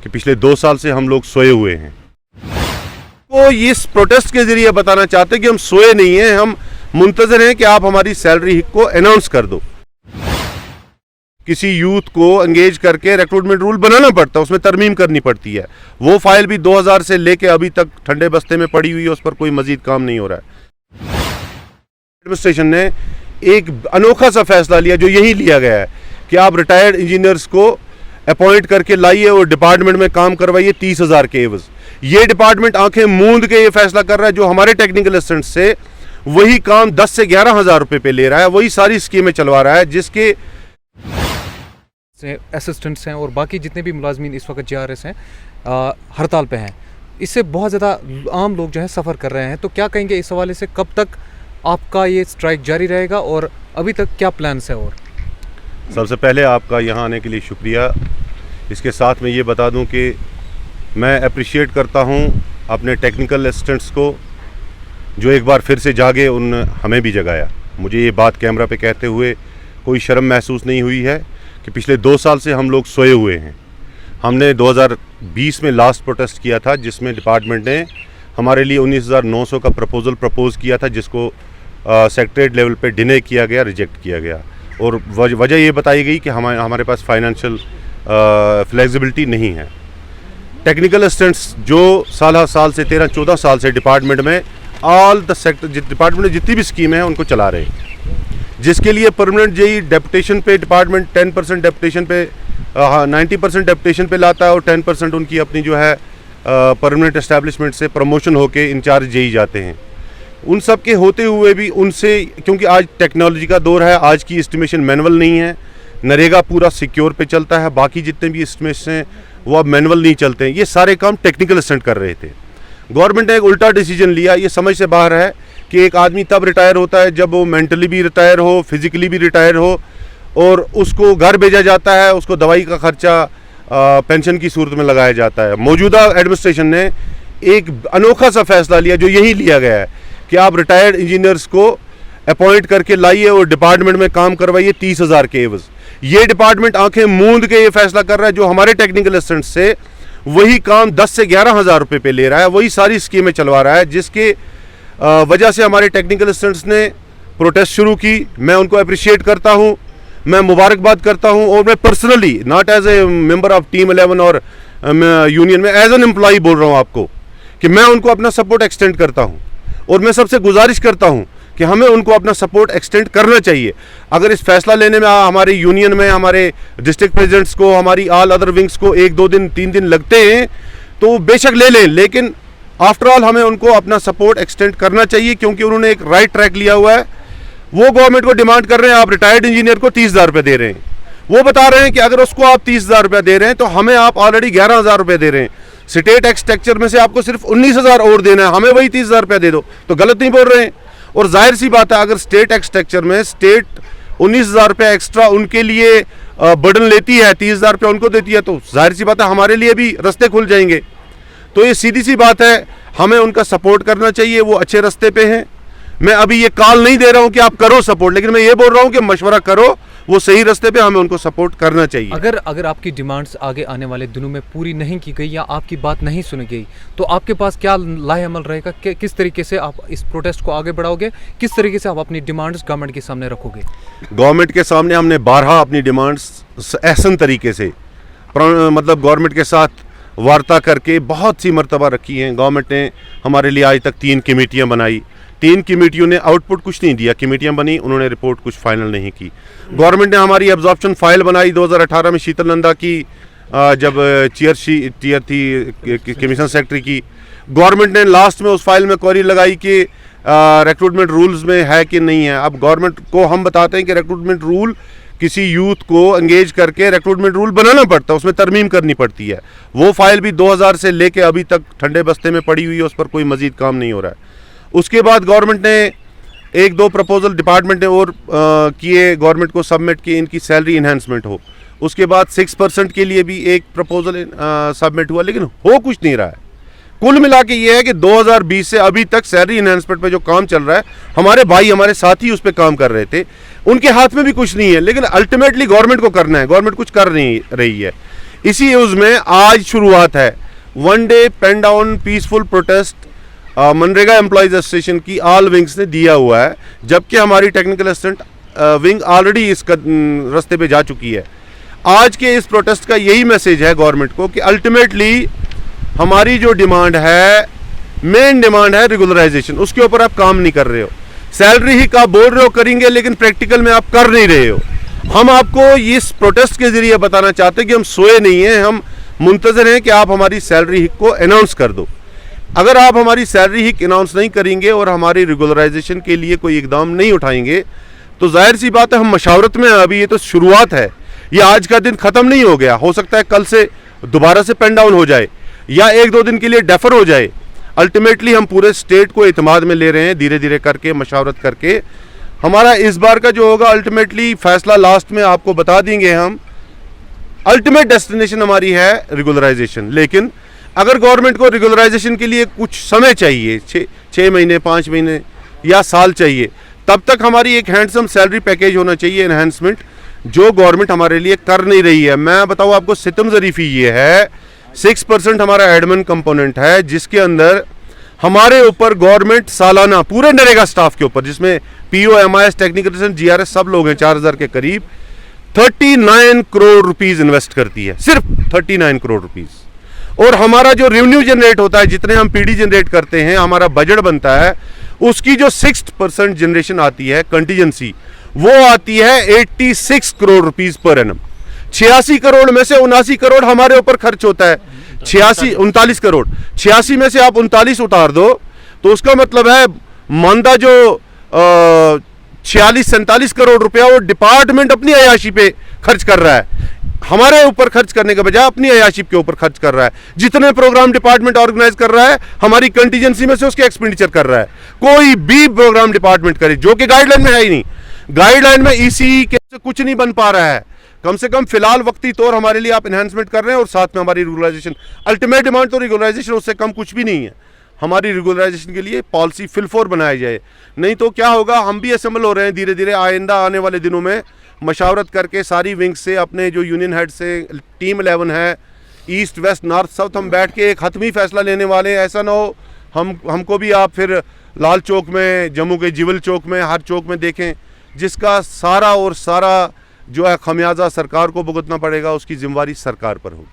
कि पिछले 2 साल से हम लोग सोए हुए हैं। वो इस प्रोटेस्ट के जरिए बताना चाहते हैं कि हम सोए नहीं हैं, हम मुंतजर हैं कि आप हमारी सैलरी हिक को अनाउंस कर दो। किसी यूथ को एंगेज करके रिक्रूटमेंट रूल बनाना पड़ता है, उसमें तरमीम करनी पड़ती है। वो फाइल भी 2000 से लेके अभी तक ठंडे बस्ते में पड़ी हुई है, उस पर कोई मजीद काम नहीं हो रहा है। एडमिनिस्ट्रेशन ने एक अनोखा सा फैसला लिया, जो यही लिया गया है कि आप रिटायर्ड इंजीनियर्स को अपॉइंट करके लाइए और डिपार्टमेंट में काम करवाइए 30,000 के एवज। ये डिपार्टमेंट आंखें मूंद के ये फैसला कर रहा है, जो हमारे टेक्निकल असिस्टेंट से वही काम 10 से 11,000 रुपए पे ले रहा है, वही सारी स्कीमें चलवा रहा है, जिसके असिस्टेंट्स हैं और बाकी जितने भी मुलाजमीन इस वक्त JRS हैं हड़ताल पे हैं। इससे बहुत ज़्यादा आम लोग जो है सफ़र कर रहे हैं। तो क्या कहेंगे इस हवाले से, कब तक आपका ये स्ट्राइक जारी रहेगा और अभी तक क्या प्लान्स है? और सबसे पहले आपका यहाँ आने के लिए शुक्रिया। इसके साथ मैं ये बता दूं कि मैं अप्रिशिएट करता हूं अपने टेक्निकल असिस्टेंट्स को, जो एक बार फिर से जागे, उन हमें भी जगाया। मुझे ये बात कैमरा पे कहते हुए कोई शर्म महसूस नहीं हुई है कि पिछले 2 साल से हम लोग सोए हुए हैं। हमने 2020 में लास्ट प्रोटेस्ट किया था, जिसमें डिपार्टमेंट ने हमारे लिए 19,900 का प्रपोज़ल प्रपोज़ किया था, जिसको सेक्रेटरीट लेवल पे डिने किया गया, रिजेक्ट किया गया। और वजह ये बताई गई कि हमारे पास फाइनेंशियल फ्लेक्सिबिलिटी नहीं है। टेक्निकल असिस्टेंट्स जो साल से 13-14 साल से डिपार्टमेंट में ऑल द सेक्टर डिपार्टमेंट में जितनी भी स्कीमें हैं उनको चला रहे हैं, जिसके लिए परमानेंट जेई डेपुटेशन पे डिपार्टमेंट 10% डेपुटेशन पे 90% डेपुटेशन पे लाता है और 10% उनकी अपनी जो है परमानेंट एस्टेब्लिशमेंट से प्रमोशन होके इंचार्ज जेई जाते हैं। उन सब के होते हुए भी उनसे, क्योंकि आज टेक्नोलॉजी का दौर है, आज की एस्टिमेशन मैनुअल नहीं है, नरेगा पूरा सिक्योर पे चलता है, बाकी जितने भी एस्टिमेशन हैं वो अब मैनुअल नहीं चलते हैं। ये सारे काम टेक्निकल असिस्टेंट कर रहे थे। गवर्नमेंट ने एक उल्टा डिसीजन लिया, ये समझ से बाहर है कि एक आदमी तब रिटायर होता है जब वो मेंटली भी रिटायर हो, फिजिकली भी रिटायर हो, और उसको घर भेजा जाता है, उसको दवाई का खर्चा पेंशन की सूरत में लगाया जाता है। मौजूदा एडमिनिस्ट्रेशन ने एक अनोखा सा फैसला लिया, जो यही लिया गया है कि आप रिटायर्ड इंजीनियर्स को अपॉइंट करके लाइए और डिपार्टमेंट में काम करवाइए 30,000 के एवज। ये डिपार्टमेंट आंखें मूंद के ये फैसला कर रहा है, जो हमारे टेक्निकल असिस्टेंट से वही काम 10 से 11,000 रुपए पे ले रहा है, वही सारी स्कीमें चलवा रहा है, जिसके वजह से हमारे टेक्निकल असिस्टेंट्स ने प्रोटेस्ट शुरू की। मैं उनको अप्रिशिएट करता हूं, मैं मुबारकबाद करता हूं, और मैं personally, not as a member of team 11 और यूनियन में, एज एन एम्प्लॉई बोल रहा हूं आपको कि मैं उनको अपना सपोर्ट एक्सटेंड करता हूं, और मैं सबसे गुजारिश करता हूं कि हमें उनको अपना सपोर्ट एक्सटेंड करना चाहिए। अगर इस फैसला लेने में हमारे यूनियन में हमारे डिस्ट्रिक्ट प्रेसिडेंट्स को, हमारी ऑल अदर विंग्स को 1-2 दिन 3 दिन लगते हैं तो बेशक ले लें, लेकिन आफ्टर ऑल हमें उनको अपना सपोर्ट एक्सटेंड करना चाहिए, क्योंकि उन्होंने एक राइट ट्रैक लिया हुआ है। वो गवर्नमेंट को डिमांड कर रहे हैं, आप रिटायर्ड इंजीनियर को 30,000 रुपये दे रहे हैं। वो बता रहे हैं कि अगर उसको आप 30,000 रुपये दे रहे हैं तो हमें आप ऑलरेडी 11,000 रुपये दे रहे हैं, स्टेट एक्स स्ट्रक्चर में से आपको सिर्फ 19,000 और देना है, हमें वही 30,000 रुपये दे दो। तो गलत नहीं बोल रहे हैं। और जाहिर सी बात है, अगर स्टेट एक्स स्ट्रक्चर में स्टेट 19,000 रुपये एक्स्ट्रा उनके लिए बर्डन लेती है, 30,000 रुपये उनको देती है, तो जाहिर सी बात है हमारे लिए भी रास्ते खुल जाएंगे। तो ये सीधी सी बात है, हमें उनका सपोर्ट करना चाहिए, वो अच्छे रास्ते पे हैं। मैं अभी ये कॉल नहीं दे रहा हूं कि आप करो सपोर्ट, लेकिन मैं ये बोल रहा हूं कि मशवरा करो, वो सही रास्ते पे, हमें उनको सपोर्ट करना चाहिए। अगर आपकी डिमांड्स आगे आने वाले दिनों में पूरी नहीं की गई या आपकी बात नहीं सुनी गई, तो आपके पास क्या लाहेअमल रहेगा? किस तरीके से आप इस प्रोटेस्ट को आगे बढ़ाओगे? किस तरीके से आप अपनी डिमांड्स गवर्नमेंट के सामने रखोगे? गवर्नमेंट के सामने हमने 12 अपनी डिमांड्स एहसन तरीके से, मतलब गवर्नमेंट के साथ वार्ता करके बहुत सी मरतबा रखी हैं। गवर्नमेंट ने हमारे लिए आज तक 3 कमेटियाँ बनाई, 3 कमेटियों ने आउटपुट कुछ नहीं दिया। कमेटियाँ बनी, उन्होंने रिपोर्ट कुछ फाइनल नहीं की। गवर्नमेंट ने हमारी एब्जॉर्प्शन फाइल बनाई 2018 में, शीतल नंदा की जब टीयर थी कमीशन सेक्रेटरी की। गवर्नमेंट ने लास्ट में उस फाइल में क्वेरी लगाई कि रिक्रूटमेंट रूल्स में है कि नहीं है। अब गवर्नमेंट को हम बताते हैं कि रिक्रूटमेंट रूल, किसी यूथ को एंगेज करके रिक्रूटमेंट रूल बनाना पड़ता है, उसमें तरमीम करनी पड़ती है। वो फाइल भी 2000 से लेके अभी तक ठंडे बस्ते में पड़ी हुई है, उस पर कोई मजीद काम नहीं हो रहा है। उसके बाद गवर्नमेंट ने 1-2 प्रपोजल डिपार्टमेंट ने और किए, गवर्नमेंट को सबमिट किए, इनकी सैलरी इन्हांसमेंट हो। उसके बाद 6% के लिए भी एक प्रपोजल सबमिट हुआ, लेकिन हो कुछ नहीं रहा है। कुल मिला के ये है कि 2020 से अभी तक सैलरी इन्हांसमेंट पे जो काम चल रहा है, हमारे भाई हमारे साथी उस पर काम कर रहे थे, उनके हाथ में भी कुछ नहीं है, लेकिन अल्टीमेटली गवर्नमेंट को करना है। गवर्नमेंट कुछ कर नहीं रही है। इसी यूज में आज शुरुआत है 1 day pen down peaceful protest MNREGA employees association की ऑल विंग्स ने दिया हुआ है, जबकि हमारी टेक्निकल असिस्टेंट विंग ऑलरेडी इस रास्ते पे जा चुकी है। आज के इस प्रोटेस्ट का यही मैसेज है गवर्नमेंट को कि अल्टीमेटली हमारी जो डिमांड है, मेन डिमांड है रेगुलराइजेशन, उसके ऊपर आप काम नहीं कर रहे हो। सैलरी ही आप बोल रहे हो करेंगे, लेकिन प्रैक्टिकल में आप कर नहीं रहे हो। हम आपको इस प्रोटेस्ट के जरिए बताना चाहते हैं कि हम सोए नहीं हैं, हम मुंतजर हैं कि आप हमारी सैलरी हिक को अनाउंस कर दो। अगर आप हमारी सैलरी हिक अनाउंस नहीं करेंगे और हमारी रेगुलराइजेशन के लिए कोई इकदाम नहीं उठाएंगे तो जाहिर सी बात है हम मशावरत में हैं। अभी ये तो शुरुआत है, ये आज का दिन ख़त्म नहीं हो गया। हो सकता है कल से दोबारा से पेन डाउन हो जाए या 1-2 दिन के लिए डेफर हो जाए। अल्टीमेटली हम पूरे स्टेट को इत्मीनान में ले रहे हैं, धीरे धीरे करके मशावरत करके। हमारा इस बार का जो होगा अल्टीमेटली फैसला लास्ट में आपको बता देंगे हम। अल्टीमेट डेस्टिनेशन हमारी है रेगुलराइजेशन, लेकिन अगर गवर्नमेंट को रेगुलराइजेशन के लिए कुछ समय चाहिए, 6 महीने 5 महीने या साल चाहिए, तब तक हमारी एक हैंडसम सैलरी पैकेज होना चाहिए, एनहांसमेंट, जो गवर्नमेंट हमारे लिए कर नहीं रही है। मैं बताऊँ आपको सितम ज़रीफ़ी ये है 6% हमारा एडमिन कंपोनेंट है, जिसके अंदर हमारे ऊपर गवर्नमेंट सालाना पूरे नरेगा स्टाफ के ऊपर, जिसमें पीओ, एमआईएस, टेक्निकल, जीआरएस सब लोग हैं, 4000 के करीब, 39 करोड़ रुपीस इन्वेस्ट करती है, सिर्फ 39 करोड़ रुपीस। और हमारा जो रेवेन्यू जनरेट होता है, जितने हम पीडी जनरेट करते हैं, हमारा बजट बनता है, उसकी जो 6% जनरेशन आती है कंटीजेंसी, वो आती है 86 crore rupees per annum. 86 crore में से 79 करोड़ हमारे ऊपर खर्च होता है। 39 करोड़, 86 में से आप 39 उतार दो तो उसका मतलब है मानदा जो 46-47 करोड़ रुपया वो डिपार्टमेंट अपनी अयाशी पे खर्च कर रहा है, हमारे ऊपर खर्च करने के बजाय अपनी अयाशी के ऊपर खर्च कर रहा है। जितने प्रोग्राम डिपार्टमेंट ऑर्गेनाइज कर रहा है, हमारी कंटीजेंसी में से उसके एक्सपेंडिचर कर रहा है। कोई भी प्रोग्राम डिपार्टमेंट करे, जो कि गाइडलाइन में है ही नहीं। गाइडलाइन में ईसी के कुछ नहीं बन पा रहा है। कम से कम फिलहाल वक्ती तौर हमारे लिए आप एनहांसमेंट कर रहे हैं और साथ में हमारी रेगुलराइजेशन, अल्टीमेट डिमांड तो रेगुलराइजेशन, उससे कम कुछ भी नहीं है। हमारी रेगुलराइजेशन के लिए पॉलिसी फिलफोर बनाई जाए, नहीं तो क्या होगा, हम भी असेंबल हो रहे हैं धीरे धीरे। आइंदा आने वाले दिनों में मशावरत करके सारी विंग से, अपने जो यूनियन हेड से, टीम 11 है, ईस्ट वेस्ट नॉर्थ साउथ, हम बैठ के एक हतमी फैसला लेने वाले हैं। ऐसा ना हो हमको भी आप फिर लाल चौक में, जम्मू के जिवल चौक में, हर चौक में देखें, जिसका सारा जो है खमियाजा सरकार को भुगतना पड़ेगा, उसकी जिम्मेवारी सरकार पर होगी।